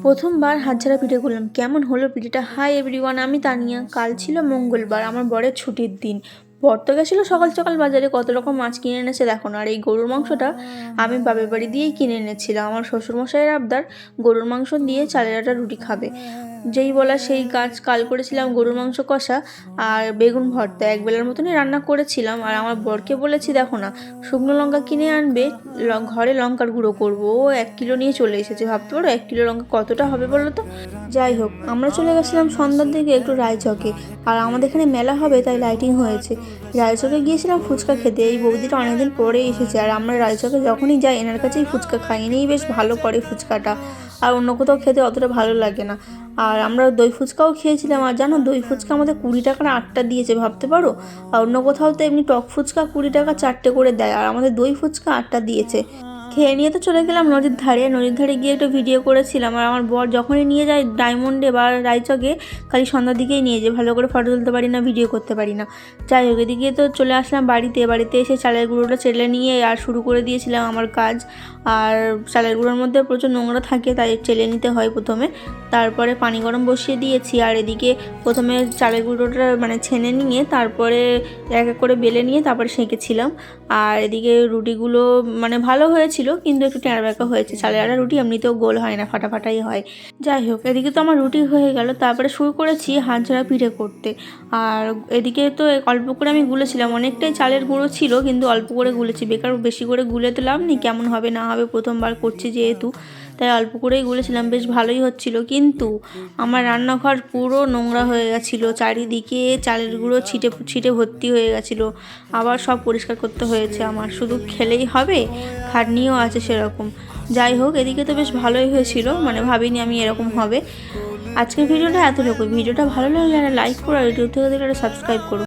প্রথমবার হাতঝাড়া পিঠে করলাম, কেমন হলো পিঠেটা। হাই এভরিওয়ান, আমি তানিয়া। কাল ছিল মঙ্গলবার, আমার বরের ছুটির দিন। বর তো গেছিলো সকাল সকাল বাজারে, কত রকম মাছ কিনে এনেছে দেখো না। আর এই গরুর মাংসটা আমি বাপের বাড়ি দিয়েই কিনে এনেছিলাম। আমার শ্বশুরমশাইয়ের আবদার গরুর মাংস দিয়ে চালের আটা রুটি খাবে, যেই বলা সেই কাজ। কাল করেছিলাম গরুর মাংস কষা আর বেগুন ভর্তা, এক বেলার মতনই রান্না করেছিলাম। আর আমার বরকে বলেছি দেখো না, শুকনো লঙ্কা কিনে আনবে, ঘরে লঙ্কার গুঁড়ো করবো। ও 1 কিলো নিয়ে চলে এসেছে। ভাবতে পারো 1 কিলো লঙ্কা কতটা হবে বলো তো। যাই হোক, আমরা চলে গেছিলাম সন্ধ্যার দিকে একটু রায়চকে। আর আমাদের এখানে মেলা হবে তাই লাইটিং হয়েছে। রায়চকে গিয়েছিলাম ফুচকা খেতে। এই বৌদিটা অনেকদিন পরে এসেছে, আর আমরা রায়চকে যখনই যাই এনার কাছেই ফুচকা খাই। এনেই বেশ ভালো করে ফুচকাটা, আর অন্য কোথাও খেতে অতটা ভালো লাগে না। আর আমরা দই ফুচকাও খেয়েছিলাম। আর জানো, দই ফুচকা আমাদের 20 টাকার 8টা দিয়েছে, ভাবতে পারো। আর অন্য কোথাও তো এমনি টক ফুচকা 20 টাকা 4টে করে দেয়, আর আমাদের দই ফুচকা 8টা দিয়েছে। খেয়ে নিয়ে তো চলে গেলাম নদীর ধারে গিয়ে একটু ভিডিও করেছিলাম। আর আমার বর যখনই নিয়ে যায় ডায়মন্ডে বা রায়চকে, খালি সন্ধ্যার দিকেই নিয়ে যায়, ভালো করে ফটো তুলতে পারি না, ভিডিও করতে পারি না। যাই হোক, এদিকে তো চলে আসলাম বাড়িতে এসে চালের গুঁড়োটা চেলে নিয়ে আর শুরু করে দিয়েছিলাম আমার কাজ। আর চালের গুঁড়োর মধ্যে প্রচুর নোংরা থাকে, তাই চেলে নিতে হয় প্রথমে। তারপরে পানি গরম বসিয়ে দিয়েছি, আর এদিকে প্রথমে চালের গুঁড়োটা ছেনে নিয়ে তারপরে এক এক করে বেলে নিয়ে তারপরে সেঁকেছিলাম। আর এদিকে রুটিগুলো ভালো হয়েছিল, কিন্তু একটু ট্যাঁড়া ব্যাকা হয়েছে। চালের আটা রুটি এমনিতেও গোল হয় না, ফাটাফাটাই হয়। যাই হোক, এদিকে তো আমার রুটি হয়ে গেল। তারপরে শুরু করেছি হাতঝাড়া পিঠে করতে। আর এদিকে তো অল্প করে আমি গুলেছিলাম, অনেকটাই চালের গুঁড়ো ছিল, কিন্তু অল্প করে গুলেছি। বেকার বেশি করে গুলে তো লাভ নেই, কেমন হবে না হবে, প্রথমবার করছি যেহেতু, তাই অল্প করেই গুলেছিলাম। বেশ ভালোই হচ্ছিল, কিন্তু আমার রান্নাঘর পুরো নোংরা হয়ে গেছিলো। চারিদিকে চালের গুঁড়ো ছিটে ছিটে ভর্তি হয়ে গেছিলো। আবার সব পরিষ্কার করতে হয়েছে আমার। শুধু খেলেই হবে, খাটনিও আছে সেরকম। যাই হোক, এদিকে তো বেশ ভালোই হয়েছিল, ভাবিনি আমি এরকম হবে। আজকের ভিডিওটা এতটুকু। ভিডিওটা ভালো লাগলে একটা লাইক করো, আর ইউটিউব থেকে দেখলে একটা সাবস্ক্রাইব করো।